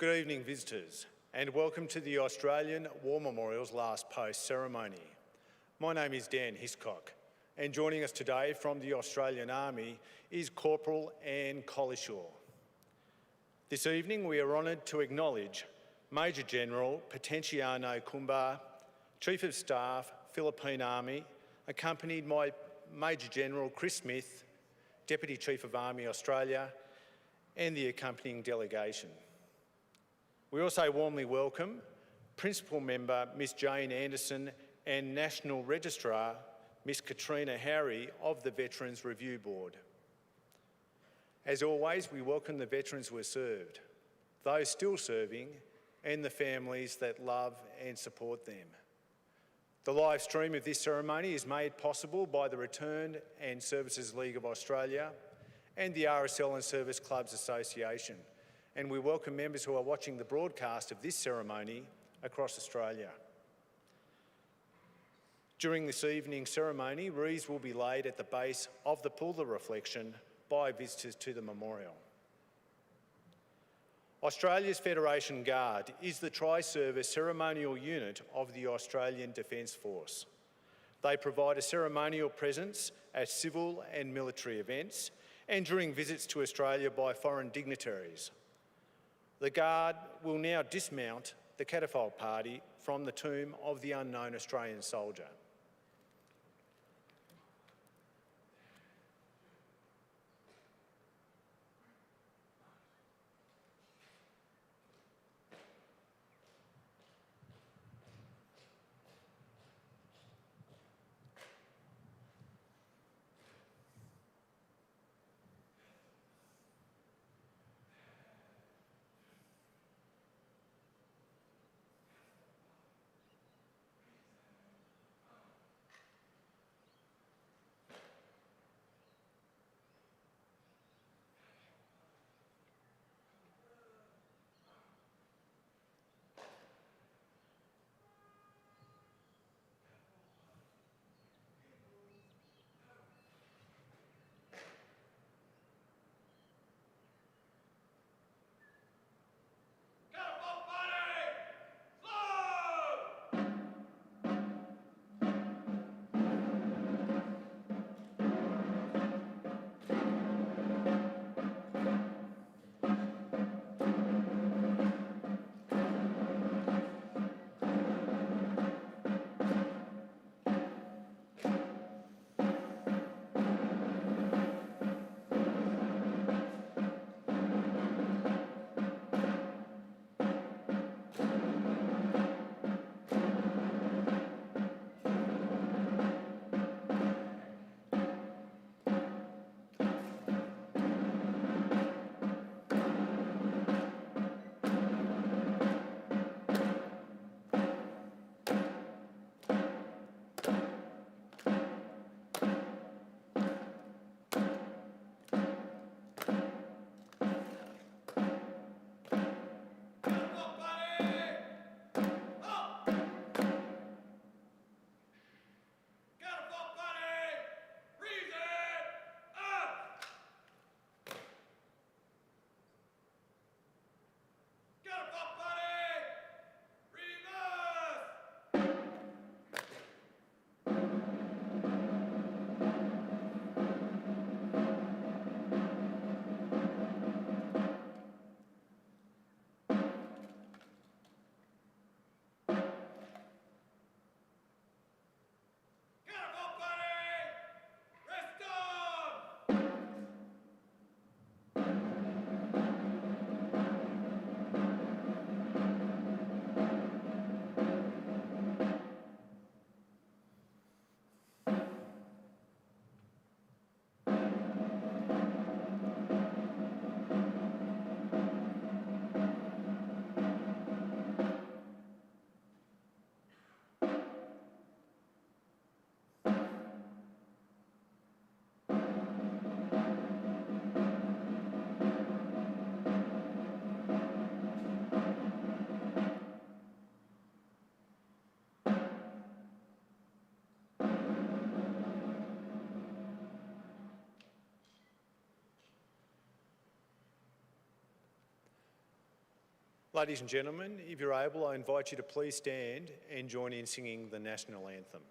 Good evening, visitors, and welcome to the Australian War Memorial's Last Post ceremony. My name is Dan Hiscock, and joining us today from the Australian Army is Corporal Anne Collishaw. This evening we are honoured to acknowledge Major General Potenciano Kumba, Chief of Staff, Philippine Army, accompanied by Major General Chris Smith, Deputy Chief of Army Australia, and the accompanying delegation. We also warmly welcome Principal Member Ms Jane Anderson and National Registrar Ms Katrina Harry of the Veterans Review Board. As always, we welcome the veterans who are served, those still serving, and the families that love and support them. The live stream of this ceremony is made possible by the Returned and Services League of Australia and the RSL and Service Clubs Association, and we welcome members who are watching the broadcast of this ceremony across Australia. During this evening's ceremony, wreaths will be laid at the base of the pool of reflection by visitors to the memorial. Australia's Federation Guard is the tri-service ceremonial unit of the Australian Defence Force. They provide a ceremonial presence at civil and military events and during visits to Australia by foreign dignitaries. The Guard will now dismount the catafalque party from the tomb of the unknown Australian soldier. Ladies and gentlemen, if you're able, I invite you to please stand and join in singing the national anthem.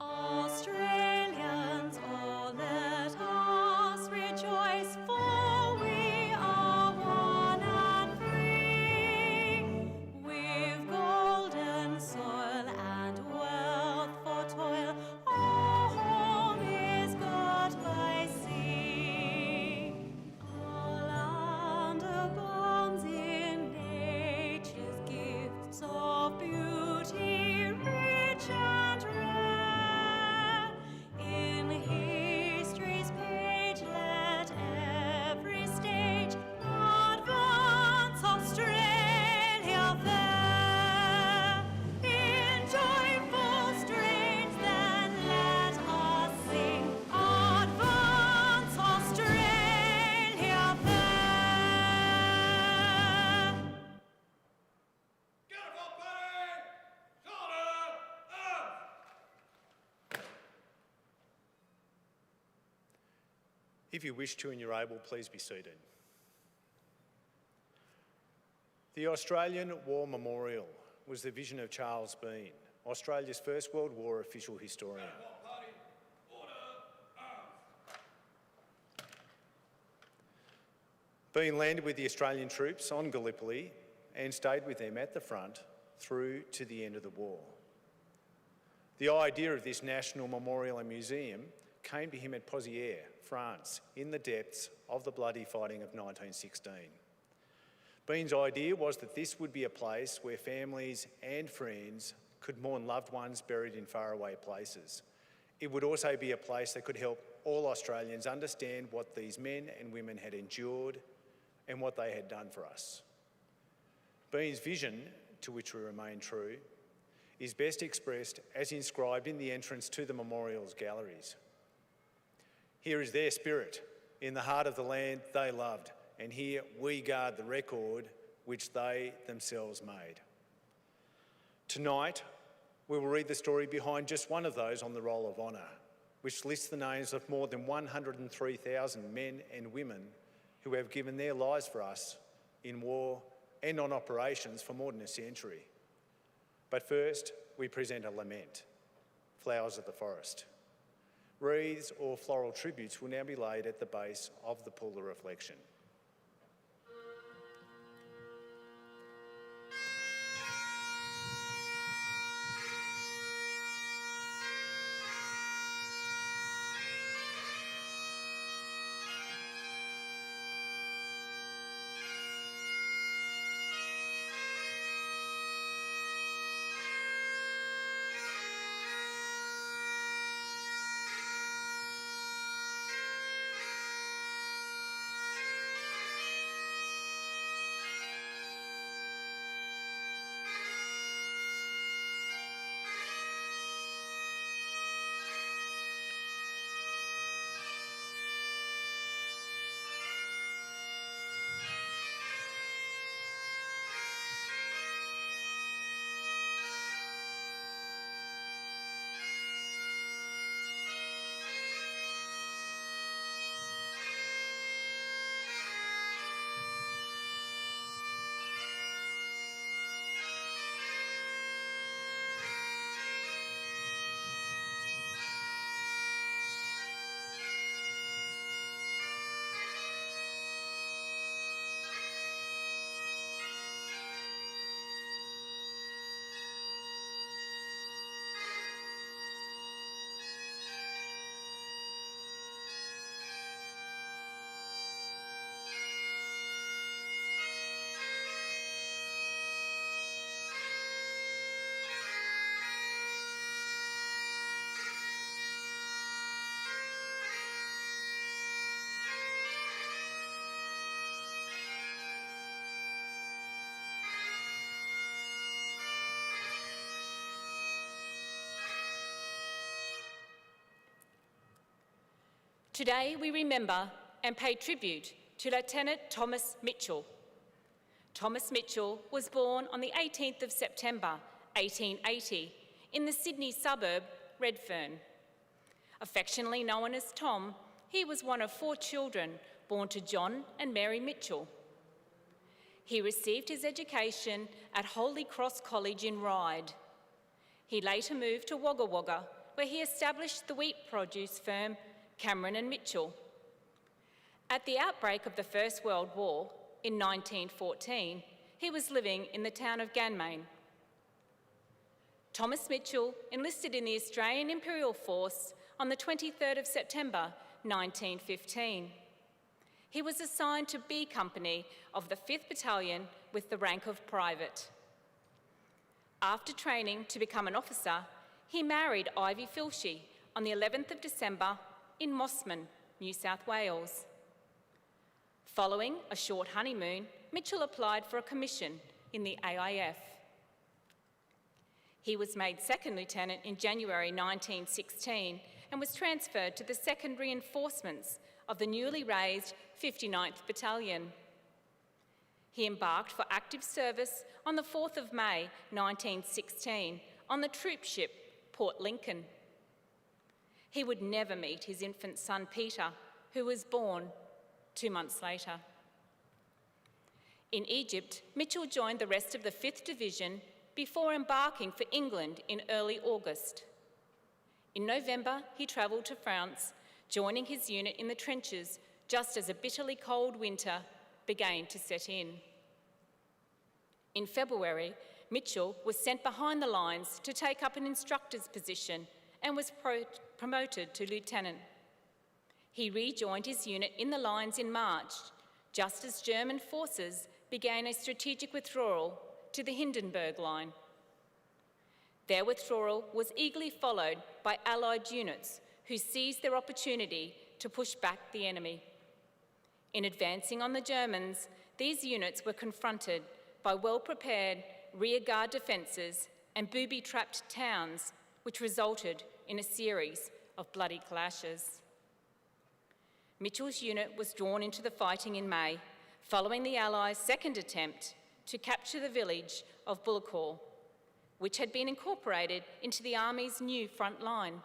Australians, oh, let us rejoice, for we are one and free. We've golden soil and wealth for toil, our home is got by sea. Our land abounds in nature's gifts of beauty, rich and rare. In history's page, let every stage advance Australia fair. In joyful strains, then let us sing, advance Australia fair. If you wish to and you're able, please be seated. The Australian War Memorial was the vision of Charles Bean, Australia's First World War official historian. Bean landed with the Australian troops on Gallipoli and stayed with them at the front through to the end of the war. The idea of this national memorial and museum came to him at Pozières, France, in the depths of the bloody fighting of 1916. Bean's idea was that this would be a place where families and friends could mourn loved ones buried in faraway places. It would also be a place that could help all Australians understand what these men and women had endured and what they had done for us. Bean's vision, to which we remain true, is best expressed as inscribed in the entrance to the memorial's galleries. Here is their spirit, in the heart of the land they loved, and here we guard the record which they themselves made. Tonight, we will read the story behind just one of those on the Roll of Honour, which lists the names of more than 103,000 men and women who have given their lives for us in war and on operations for more than a century. But first, we present a lament, Flowers of the Forest. Wreaths or floral tributes will now be laid at the base of the pool of reflection. Today we remember and pay tribute to Lieutenant Thomas Mitchell. Thomas Mitchell was born on the 18th of September 1880 in the Sydney suburb Redfern. Affectionately known as Tom, he was one of 4 children born to John and Mary Mitchell. He received his education at Holy Cross College in Ryde. He later moved to Wagga Wagga, where he established the wheat produce firm Cameron and Mitchell. At the outbreak of the First World War in 1914, he was living in the town of Ganmain. Thomas Mitchell enlisted in the Australian Imperial Force on the 23rd of September 1915. He was assigned to B Company of the 5th Battalion with the rank of private. After training to become an officer, he married Ivy Filshie on the 11th of December in Mossman, New South Wales. Following a short honeymoon, Mitchell applied for a commission in the AIF. He was made second lieutenant in January 1916 and was transferred to the second reinforcements of the newly raised 59th Battalion. He embarked for active service on the 4th of May 1916 on the troop ship Port Lincoln. He would never meet his infant son Peter, who was born 2 months later. In Egypt, Mitchell joined the rest of the 5th Division before embarking for England in early August. In November, he travelled to France, joining his unit in the trenches just as a bitterly cold winter began to set in. In February, Mitchell was sent behind the lines to take up an instructor's position and was promoted to lieutenant. He rejoined his unit in the lines in March, just as German forces began a strategic withdrawal to the Hindenburg Line. Their withdrawal was eagerly followed by Allied units who seized their opportunity to push back the enemy. In advancing on the Germans, these units were confronted by well-prepared rearguard defences and booby-trapped towns, which resulted in a series of bloody clashes. Mitchell's unit was drawn into the fighting in May, following the Allies' second attempt to capture the village of Bullecourt, which had been incorporated into the Army's new front line.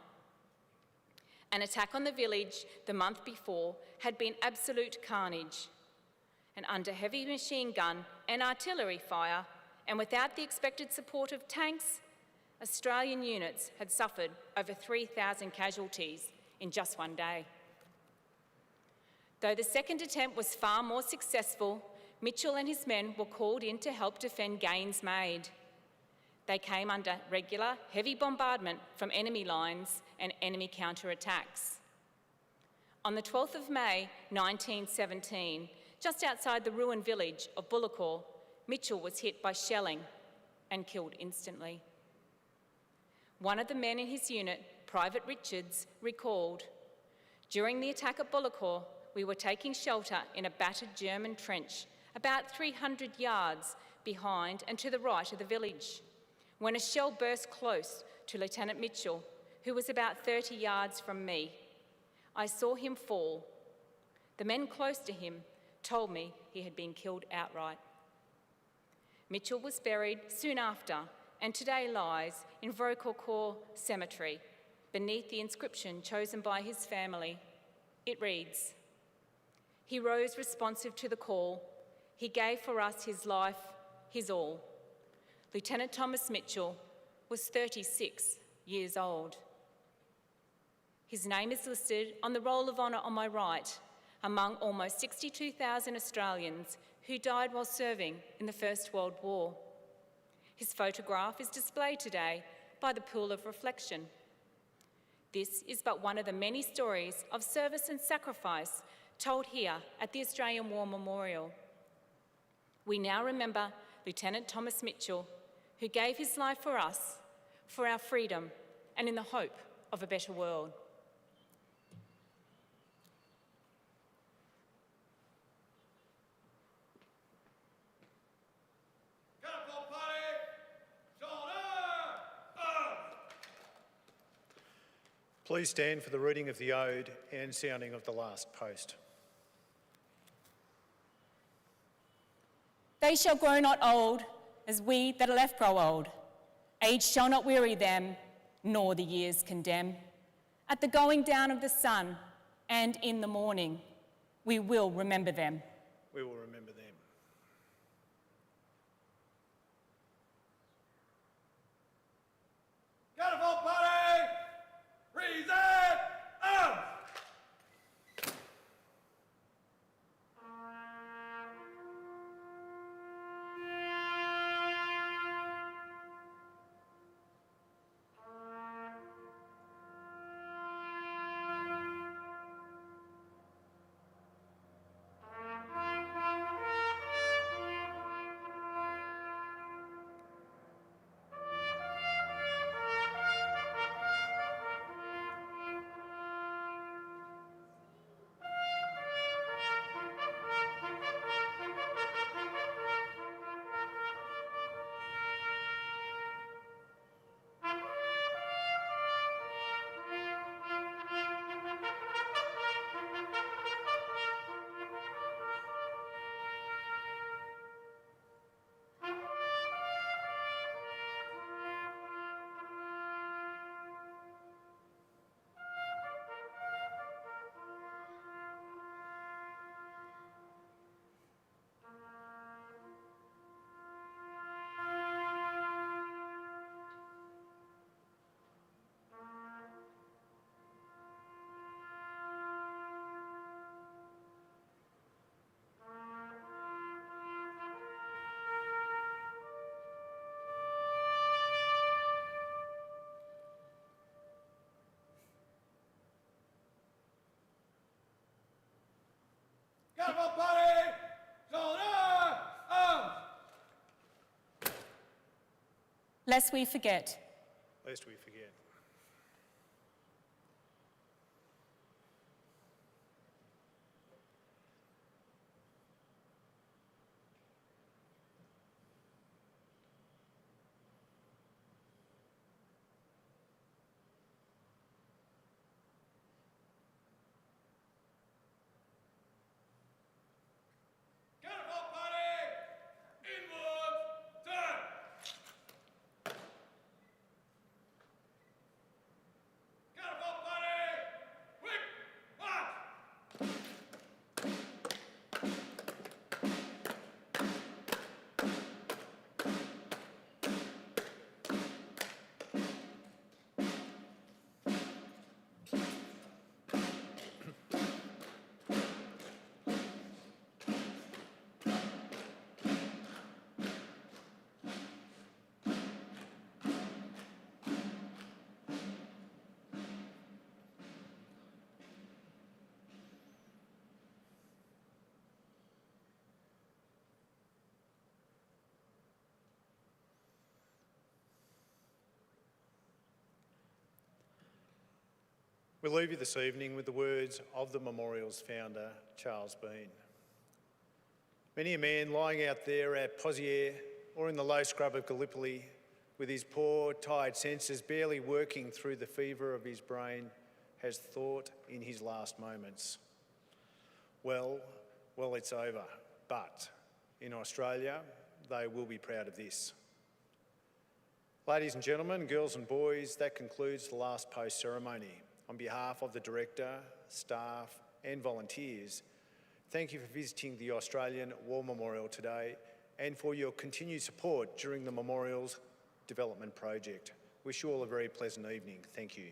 An attack on the village the month before had been absolute carnage, and under heavy machine gun and artillery fire, and without the expected support of tanks, Australian units had suffered over 3,000 casualties in just one day. Though the second attempt was far more successful, Mitchell and his men were called in to help defend gains made. They came under regular, heavy bombardment from enemy lines and enemy counterattacks. On the 12th of May 1917, just outside the ruined village of Bullecourt, Mitchell was hit by shelling and killed instantly. One of the men in his unit, Private Richards, recalled, "During the attack at Bullecourt, we were taking shelter in a battered German trench about 300 yards behind and to the right of the village, when a shell burst close to Lieutenant Mitchell, who was about 30 yards from me. I saw him fall. The men close to him told me he had been killed outright." Mitchell was buried soon after and today lies in Vaucourt Cemetery beneath the inscription chosen by his family. It reads, "He rose responsive to the call. He gave for us his life, his all. Lieutenant Thomas Mitchell was 36 years old." His name is listed on the Roll of Honour on my right, among almost 62,000 Australians who died while serving in the First World War. His photograph is displayed today by the Pool of Reflection. This is but one of the many stories of service and sacrifice told here at the Australian War Memorial. We now remember Lieutenant Thomas Mitchell, who gave his life for us, for our freedom, and in the hope of a better world. Please stand for the reading of the ode and sounding of the last post. They shall grow not old, as we that are left grow old. Age shall not weary them, nor the years condemn. At the going down of the sun and in the morning, we will remember them. We will remember them. Catapult party! Reset! Arms! Catapult party! Shoulder! Arms! Lest we forget, Lest we forget. Catapult party! Inwards! Turn! Catapult party! Quick! March! We leave you this evening with the words of the memorial's founder, Charles Bean. Many a man lying out there at Pozières or in the low scrub of Gallipoli with his poor, tired senses barely working through the fever of his brain has thought in his last moments, well, it's over, but in Australia, they will be proud of this. Ladies and gentlemen, girls and boys, that concludes the last post ceremony. On behalf of the Director, staff and volunteers, thank you for visiting the Australian War Memorial today and for your continued support during the Memorial's development project. Wish you all a very pleasant evening. Thank you.